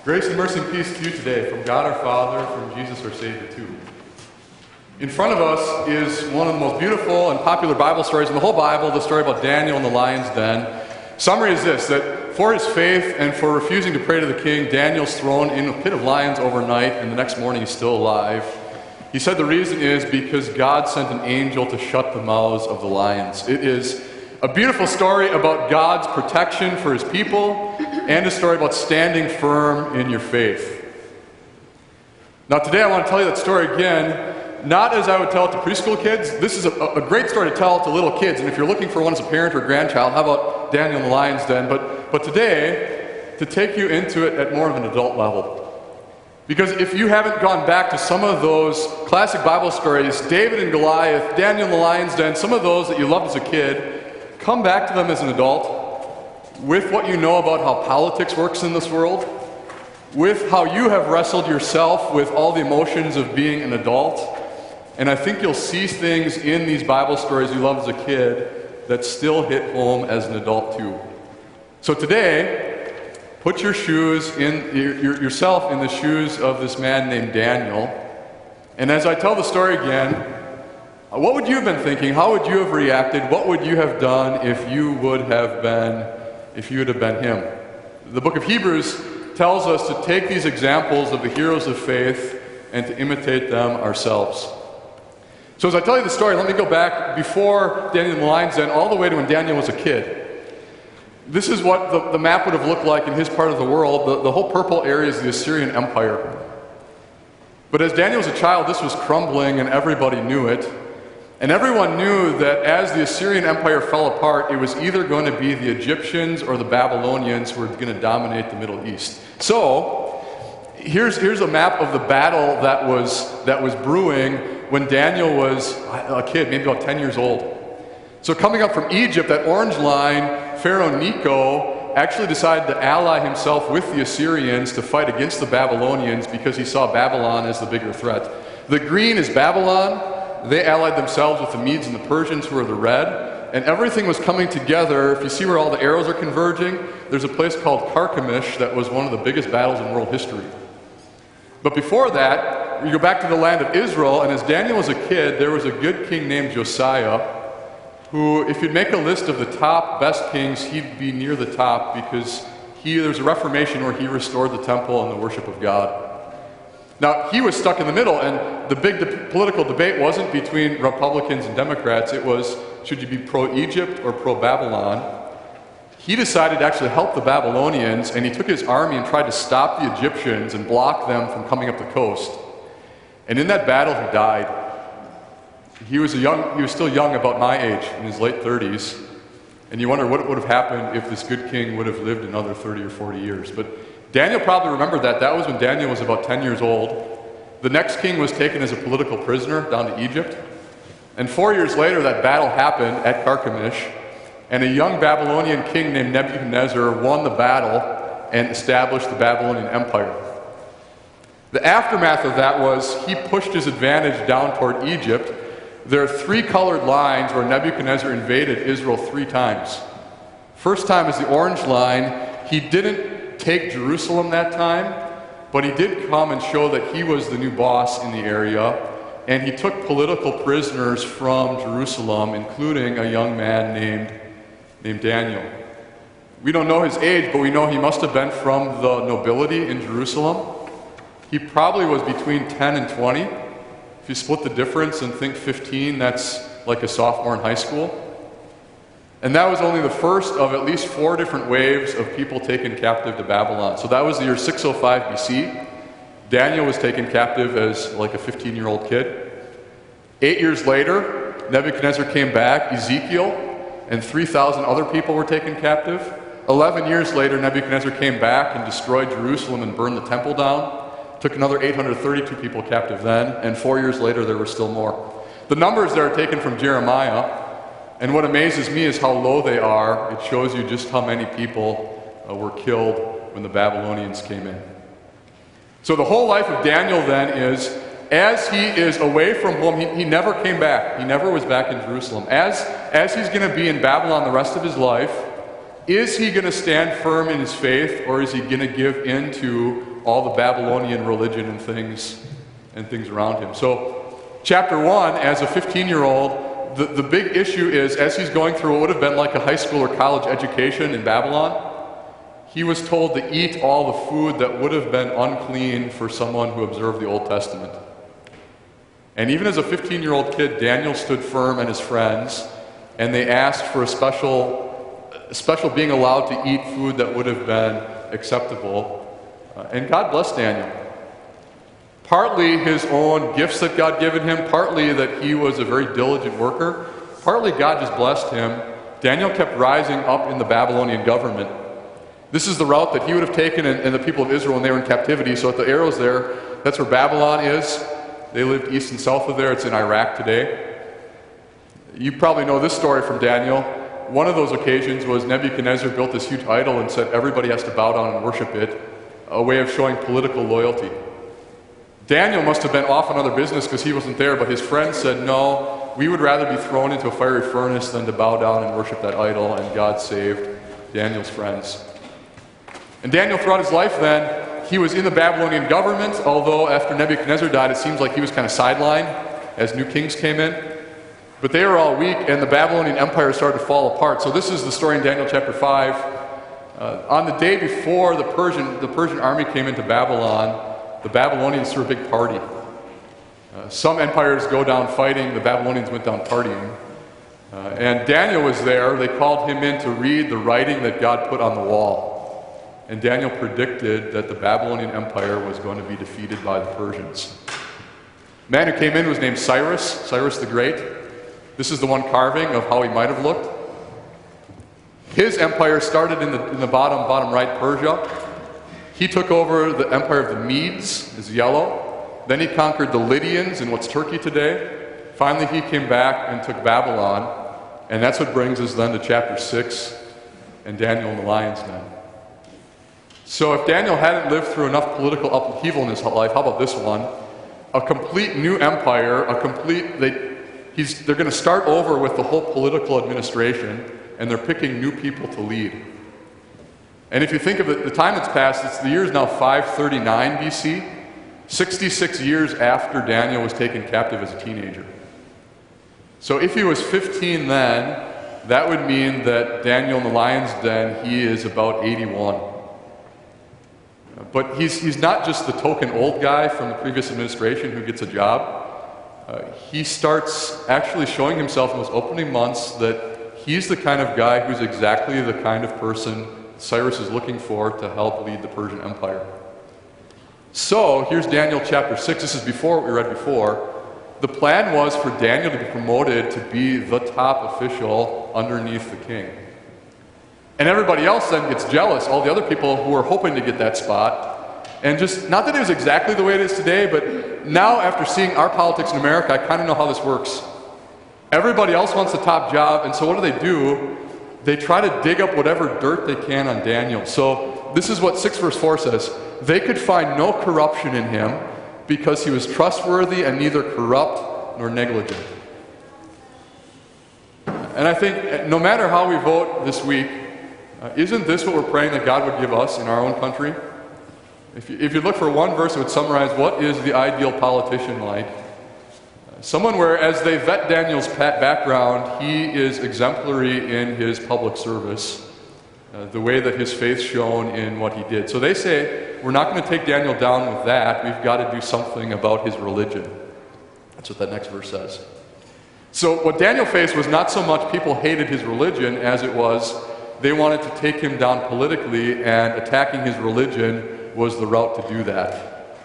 Grace and mercy and peace to you today from God our Father, from Jesus our Savior too. In front of us is one of the most beautiful and popular Bible stories in the whole Bible, the story about Daniel in the lion's den. Summary is this, that for his faith and for refusing to pray to the king, Daniel's thrown in a pit of lions overnight, and the next morning he's still alive. He said the reason is because God sent an angel to shut the mouths of the lions. It is a beautiful story about God's protection for his people, and a story about standing firm in your faith. Now today I want to tell you that story again, not as I would tell it to preschool kids. This is a great story to tell to little kids, and if you're looking for one as a parent or grandchild, how about Daniel in the lion's den? But today, to take you into it at more of an adult level. Because if you haven't gone back to some of those classic Bible stories, David and Goliath, Daniel in the lion's den, some of those that you loved as a kid, come back to them as an adult with what you know about how politics works in this world, with how you have wrestled yourself with all the emotions of being an adult, and I think you'll see things in these Bible stories you loved as a kid that still hit home as an adult too. So today, put your shoes in yourself in the shoes of this man named Daniel, and as I tell the story again, what would you have been thinking? How would you have reacted? What would you have done if you would have been him? The book of Hebrews tells us to take these examples of the heroes of faith and to imitate them ourselves. So as I tell you the story, let me go back before Daniel in the lion's den, all the way to when Daniel was a kid. This is what the map would have looked like in his part of the world. The whole purple area is the Assyrian Empire. But as Daniel was a child, this was crumbling and everybody knew it. And everyone knew that as the Assyrian Empire fell apart, it was either going to be the Egyptians or the Babylonians who were going to dominate the Middle East. So, here's a map of the battle that was brewing when Daniel was a kid, maybe about 10 years old. So coming up from Egypt, that orange line, Pharaoh Necho actually decided to ally himself with the Assyrians to fight against the Babylonians because he saw Babylon as the bigger threat. The green is Babylon. They allied themselves with the Medes and the Persians, who are the red, and everything was coming together. If you see where all the arrows are converging, there's a place called Carchemish that was one of the biggest battles in world history. But before that, you go back to the land of Israel, and as Daniel was a kid, there was a good king named Josiah, who, if you'd make a list of the top best kings, he'd be near the top because there was a Reformation where he restored the temple and the worship of God. Now, he was stuck in the middle, and the big political debate wasn't between Republicans and Democrats. It was, should you be pro-Egypt or pro-Babylon? He decided to actually help the Babylonians, and he took his army and tried to stop the Egyptians and block them from coming up the coast. And in that battle, he died. He was still young, about my age, in his late 30s. And you wonder what would have happened if this good king would have lived another 30 or 40 years. But Daniel probably remembered that. That was when Daniel was about 10 years old. The next king was taken as a political prisoner down to Egypt. And 4 years later, that battle happened at Carchemish, and a young Babylonian king named Nebuchadnezzar won the battle and established the Babylonian Empire. The aftermath of that was he pushed his advantage down toward Egypt. There are three colored lines where Nebuchadnezzar invaded Israel 3 times. First time is the orange line. He didn't take Jerusalem that time, but he did come and show that he was the new boss in the area, and he took political prisoners from Jerusalem, including a young man named Daniel. We don't know his age, but we know he must have been from the nobility in Jerusalem. He probably was between 10 and 20. If you split the difference and think 15, that's like a sophomore in high school. And that was only the first of at least 4 different waves of people taken captive to Babylon. So that was the year 605 BC. Daniel was taken captive as like a 15-year-old kid. 8 years later, Nebuchadnezzar came back, Ezekiel, and 3,000 other people were taken captive. 11 years later, Nebuchadnezzar came back and destroyed Jerusalem and burned the temple down. Took another 832 people captive then, and 4 years later there were still more. The numbers there are taken from Jeremiah. And what amazes me is how low they are. It shows you just how many people were killed when the Babylonians came in. So the whole life of Daniel then is, as he is away from home, he never came back. He never was back in Jerusalem. As he's going to be in Babylon the rest of his life, is he going to stand firm in his faith, or is he going to give in to all the Babylonian religion and things around him. So chapter 1, as a 15-year-old, the big issue is, as he's going through what would have been like a high school or college education in Babylon, he was told to eat all the food that would have been unclean for someone who observed the Old Testament. And even as a 15-year-old kid, Daniel stood firm, and his friends, and they asked for a special being allowed to eat food that would have been acceptable. And God blessed Daniel. Partly his own gifts that God given him, partly that he was a very diligent worker, partly God just blessed him. Daniel kept rising up in the Babylonian government. This is the route that he would have taken and the people of Israel when they were in captivity. So at the arrows there, that's where Babylon is. They lived east and south of there. It's in Iraq today. You probably know this story from Daniel. One of those occasions was Nebuchadnezzar built this huge idol and said everybody has to bow down and worship it, a way of showing political loyalty. Daniel must have been off on other business because he wasn't there, but his friends said, no, we would rather be thrown into a fiery furnace than to bow down and worship that idol, and God saved Daniel's friends. And Daniel, throughout his life then, he was in the Babylonian government, although after Nebuchadnezzar died, it seems like he was kind of sidelined as new kings came in. But they were all weak, and the Babylonian Empire started to fall apart. So this is the story in Daniel chapter 5. On the day before the Persian army came into Babylon, the Babylonians threw a big party. Some empires go down fighting, the Babylonians went down partying. And Daniel was there. They called him in to read the writing that God put on the wall. And Daniel predicted that the Babylonian Empire was going to be defeated by the Persians. The man who came in was named Cyrus the Great. This is the one carving of how he might have looked. His empire started in the bottom right, Persia. He took over the empire of the Medes, is yellow. Then he conquered the Lydians in what's Turkey today. Finally, he came back and took Babylon. And that's what brings us then to chapter 6 and Daniel and the lion's den. So if Daniel hadn't lived through enough political upheaval in his life, how about this one? A complete new empire, they're going to start over with the whole political administration, and they're picking new people to lead. And if you think of the time that's passed, it's the year is now 539 BC, 66 years after Daniel was taken captive as a teenager. So if he was 15 then, that would mean that Daniel in the lion's den, he is about 81. But he's not just the token old guy from the previous administration who gets a job. He starts actually showing himself in those opening months that he's the kind of guy who's exactly the kind of person Cyrus is looking for to help lead the Persian Empire. So here's Daniel chapter 6. This is before what we read before. The plan was for Daniel to be promoted to be the top official underneath the king. And everybody else then gets jealous, all the other people who are hoping to get that spot. And just, not that it was exactly the way it is today, but now after seeing our politics in America, I kind of know how this works. Everybody else wants the top job, and so what do? They try to dig up whatever dirt they can on Daniel. So this is what 6 verse 4 says. They could find no corruption in him because he was trustworthy and neither corrupt nor negligent. And I think no matter how we vote this week, isn't this what we're praying that God would give us in our own country? If you look for one verse that would summarize what is the ideal politician like, someone where as they vet Daniel's background, he is exemplary in his public service, the way that his faith shone in what he did. So they say, we're not going to take Daniel down with that. We've got to do something about his religion. That's what that next verse says. So what Daniel faced was not so much people hated his religion as it was they wanted to take him down politically, and attacking his religion was the route to do that.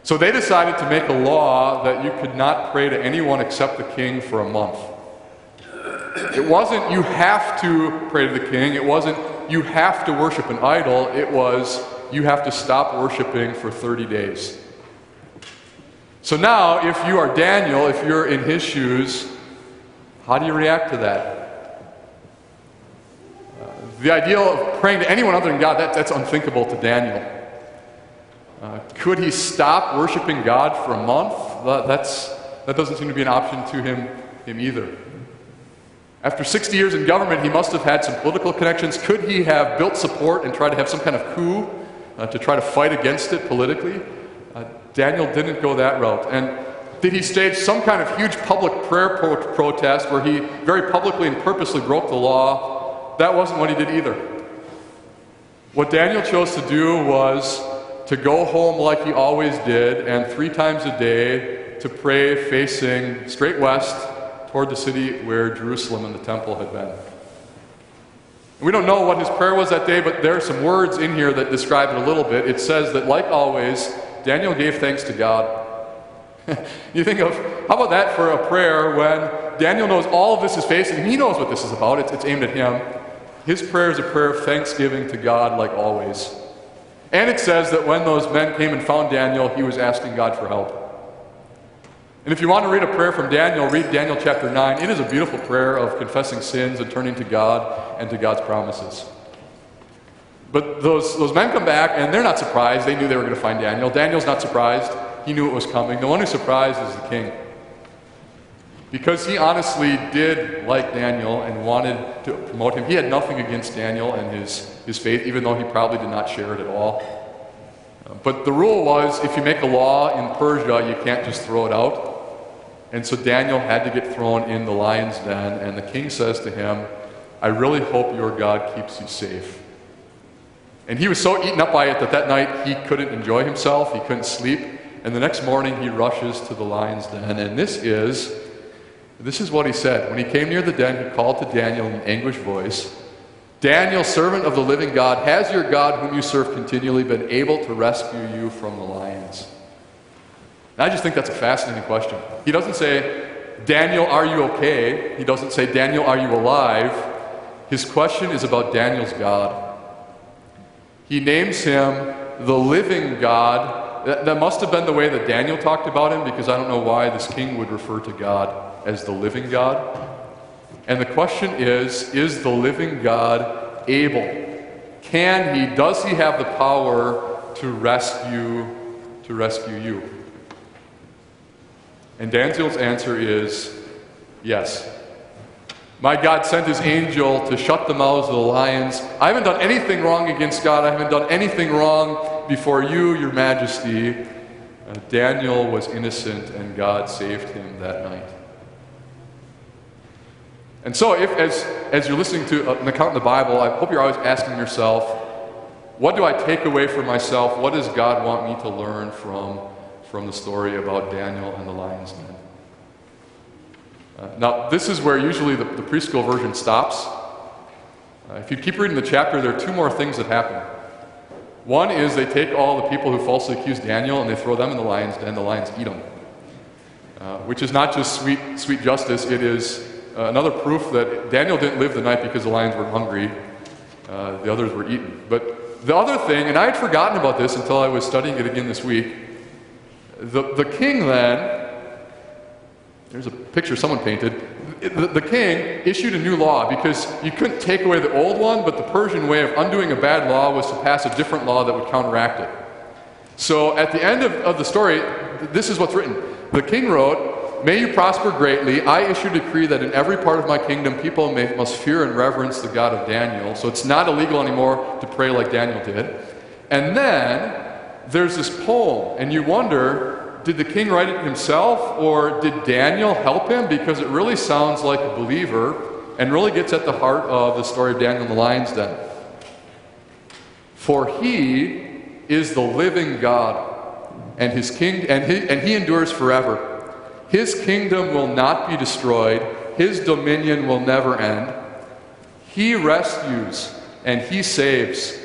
So they decided to make a law that you could not pray to anyone except the king for a month. It wasn't you have to pray to the king. It wasn't you have to worship an idol. It was you have to stop worshiping for 30 days. So now, if you are Daniel, if you're in his shoes, how do you react to that? The idea of praying to anyone other than God, that's unthinkable to Daniel. Could he stop worshiping God for a month? That doesn't seem to be an option to him either. After 60 years in government, he must have had some political connections. Could he have built support and tried to have some kind of coup to try to fight against it politically. Daniel didn't go that route. And did he stage some kind of huge public prayer protest where he very publicly and purposely broke the law? That wasn't what he did either. What Daniel chose to do was to go home like he always did, and 3 times a day to pray facing straight west toward the city where Jerusalem and the temple had been. We don't know what his prayer was that day, but there are some words in here that describe it a little bit. It says that, like always, Daniel gave thanks to God. You think of, how about that for a prayer when Daniel knows all of this is facing him? He knows what this is about. It's aimed at him. His prayer is a prayer of thanksgiving to God, like always. And it says that when those men came and found Daniel, he was asking God for help. And if you want to read a prayer from Daniel, read Daniel chapter 9. It is a beautiful prayer of confessing sins and turning to God and to God's promises. But those men come back, and they're not surprised. They knew they were going to find Daniel. Daniel's not surprised. He knew it was coming. The one who's surprised is the king. Because he honestly did like Daniel and wanted to promote him. He had nothing against Daniel and his faith, even though he probably did not share it at all. But the rule was, if you make a law in Persia, you can't just throw it out. And so Daniel had to get thrown in the lion's den, and the king says to him, I really hope your God keeps you safe. And he was so eaten up by it that night he couldn't enjoy himself, he couldn't sleep, and the next morning he rushes to the lion's den. And this is what he said. When he came near the den, he called to Daniel in an anguished voice, Daniel, servant of the living God, has your God whom you serve continually been able to rescue you from the lions? And I just think that's a fascinating question. He doesn't say, Daniel, are you okay? He doesn't say, Daniel, are you alive? His question is about Daniel's God. He names him the living God. That must have been the way that Daniel talked about him, because I don't know why this king would refer to God as the living God. And the question is the living God able? Does he have the power to rescue you? And Daniel's answer is yes. My God sent his angel to shut the mouths of the lions. I haven't done anything wrong against God. I haven't done anything wrong before you, your majesty. Daniel was innocent, and God saved him that night. And so, as you're listening to an account in the Bible, I hope you're always asking yourself, what do I take away for myself? What does God want me to learn from the story about Daniel and the lion's den? Now, this is where usually the preschool version stops. If you keep reading the chapter, there are 2 more things that happen. One is they take all the people who falsely accuse Daniel and they throw them in the lion's den. The lions eat them, which is not just sweet justice. It is another proof that Daniel didn't live the night because the lions were hungry. The others were eaten. But the other thing, and I had forgotten about this until I was studying it again this week, the king then, there's a picture someone painted, the king issued a new law because you couldn't take away the old one, but the Persian way of undoing a bad law was to pass a different law that would counteract it. So at the end of the story, this is what's written. The king wrote, May you prosper greatly. I issue a decree that in every part of my kingdom people must fear and reverence the God of Daniel. So it's not illegal anymore to pray like Daniel did. And then there's this poem, and you wonder, did the king write it himself, or did Daniel help him? Because it really sounds like a believer and really gets at the heart of the story of Daniel in the lion's den. For he is the living God, and his king, and he endures forever. His kingdom will not be destroyed. His dominion will never end. He rescues and he saves.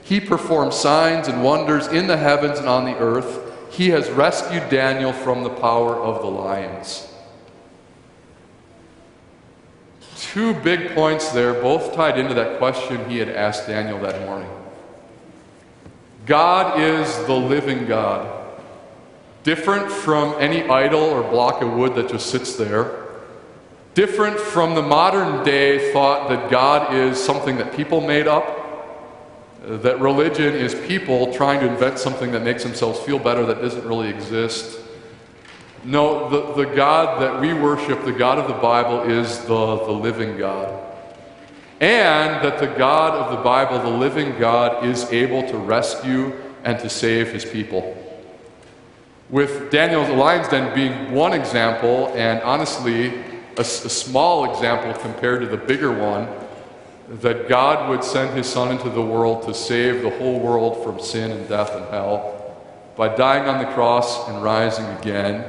He performs signs and wonders in the heavens and on the earth. He has rescued Daniel from the power of the lions. 2 big points there, both tied into that question he had asked Daniel that morning. God is the living God, different from any idol or block of wood that just sits there, different from the modern day thought that God is something that people made up, that religion is people trying to invent something that makes themselves feel better that doesn't really exist. No, the God that we worship, the God of the Bible, is the living God. and that the God of the Bible, the living God, is able to rescue and to save his people. With Daniel's lion's den being one example, and honestly a small example compared to the bigger one, that God would send his Son into the world to save the whole world from sin and death and hell by dying on the cross and rising again.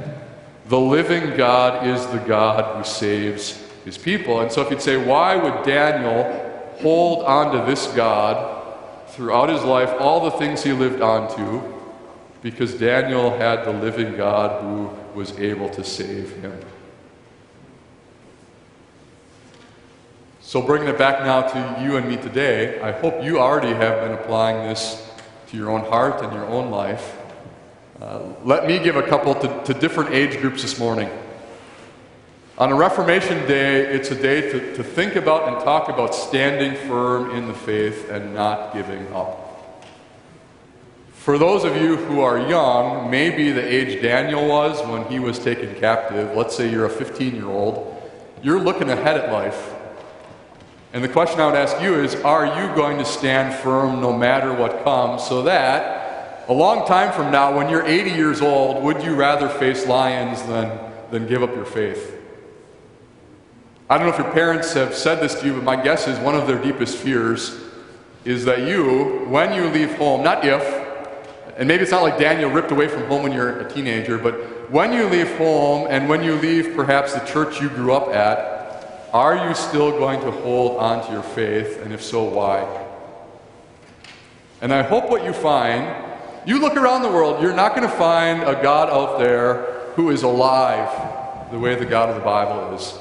The living God is the God who saves his people. And so if you'd say, why would Daniel hold on to this God throughout his life, all the things he lived on to? Because Daniel had the living God who was able to save him. So bringing it back now to you and me today, I hope you already have been applying this to your own heart and your own life. Let me give a couple to different age groups this morning. On a Reformation Day, it's a day to think about and talk about standing firm in the faith and not giving up. For those of you who are young, maybe the age Daniel was when he was taken captive, let's say you're a 15-year-old, you're looking ahead at life. And the question I would ask you is, are you going to stand firm no matter what comes, so that a long time from now, when you're 80 years old, would you rather face lions than give up your faith? I don't know if your parents have said this to you, but my guess is one of their deepest fears is that you, when you leave home, not if, and maybe it's not like Daniel ripped away from home when you're a teenager, but when you leave home and when you leave perhaps the church you grew up at, are you still going to hold on to your faith, and if so, why? And I hope what you find, you look around the world, you're not going to find a God out there who is alive the way the God of the Bible is.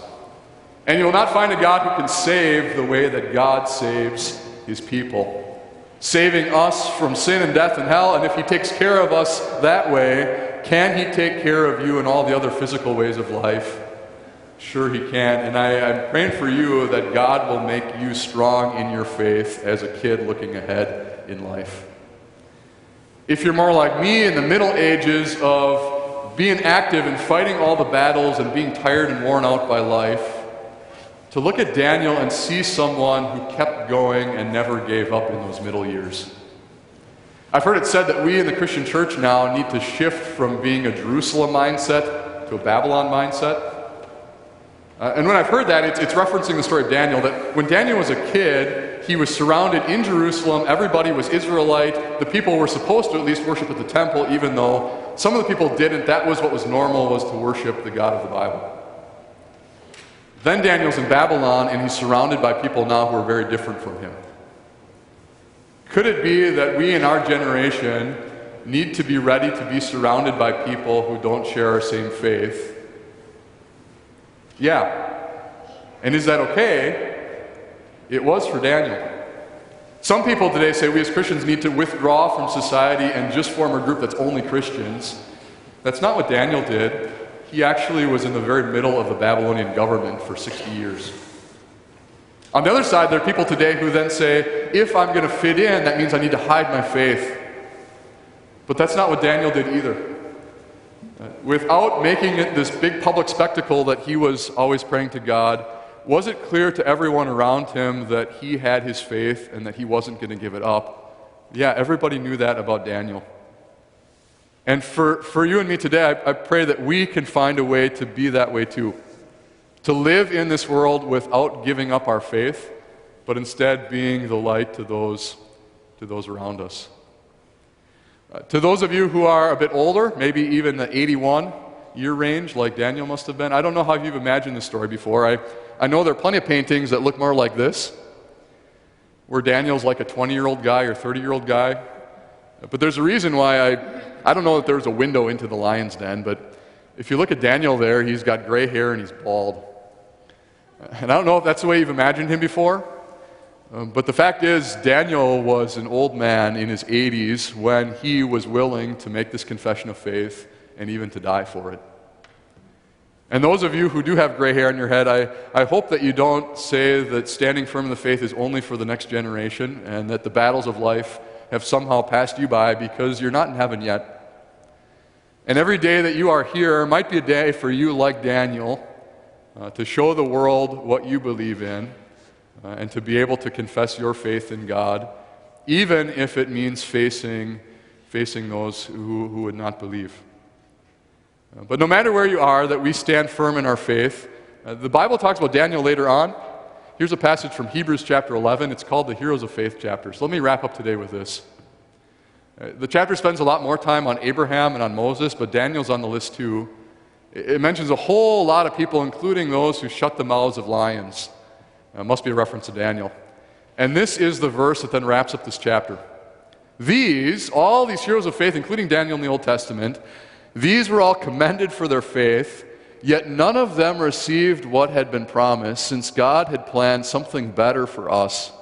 And you will not find a God who can save the way that God saves his people, saving us from sin and death and hell. And if he takes care of us that way, can he take care of you in all the other physical ways of life? Sure he can. And I'm praying for you that God will make you strong in your faith as a kid looking ahead in life. If you're more like me in the middle ages of being active and fighting all the battles and being tired and worn out by life, to look at Daniel and see someone who kept going and never gave up in those middle years. I've heard it said that we in the Christian church now need to shift from being a Jerusalem mindset to a Babylon mindset. And when I've heard that, it's referencing the story of Daniel, that when Daniel was a kid, he was surrounded in Jerusalem, everybody was Israelite, the people were supposed to at least worship at the temple, even though some of the people didn't. That was what was normal, was to worship the God of the Bible. Then Daniel's in Babylon, and he's surrounded by people now who are very different from him. Could it be that we in our generation need to be ready to be surrounded by people who don't share our same faith? Yeah. And is that okay? It was for Daniel. Some people today say we as Christians need to withdraw from society and just form a group that's only Christians. That's not what Daniel did. He actually was in the very middle of the Babylonian government for 60 years. On the other side, there are people today who then say, if I'm going to fit in, that means I need to hide my faith. But that's not what Daniel did either. Without making it this big public spectacle that he was always praying to God, was it clear to everyone around him that he had his faith and that he wasn't going to give it up? Yeah, everybody knew that about Daniel. And for you and me today, I pray that we can find a way to be that way too. To live in this world without giving up our faith, but instead being the light to those around us. To those of you who are a bit older, maybe even the 81-year range like Daniel must have been, I don't know how you've imagined this story before. I know there are plenty of paintings that look more like this, where Daniel's like a 20-year-old guy or 30-year-old guy. But there's a reason why I don't know that there's a window into the lion's den, but if you look at Daniel there, he's got gray hair and he's bald. And I don't know if that's the way you've imagined him before, but the fact is, Daniel was an old man in his 80s when he was willing to make this confession of faith and even to die for it. And those of you who do have gray hair on your head, I hope that you don't say that standing firm in the faith is only for the next generation and that the battles of life have somehow passed you by, because you're not in heaven yet. And every day that you are here might be a day for you, like Daniel, to show the world what you believe in, and to be able to confess your faith in God, even if it means facing those who would not believe. But no matter where you are, that we stand firm in our faith. The Bible talks about Daniel later on. Here's a passage from Hebrews chapter 11. It's called the Heroes of Faith chapter. So let me wrap up today with this. The chapter spends a lot more time on Abraham and on Moses, but Daniel's on the list too. It mentions a whole lot of people, including those who shut the mouths of lions. It must be a reference to Daniel. And this is the verse that then wraps up this chapter. All these heroes of faith, including Daniel in the Old Testament, these were all commended for their faith, yet none of them received what had been promised, since God had planned something better for us,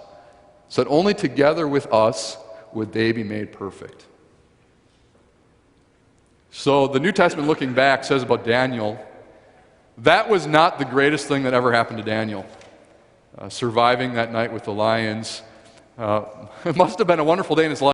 so that only together with us would they be made perfect. So the New Testament, looking back, says about Daniel, that was not the greatest thing that ever happened to Daniel. Surviving that night with the lions. It must have been a wonderful day in his life.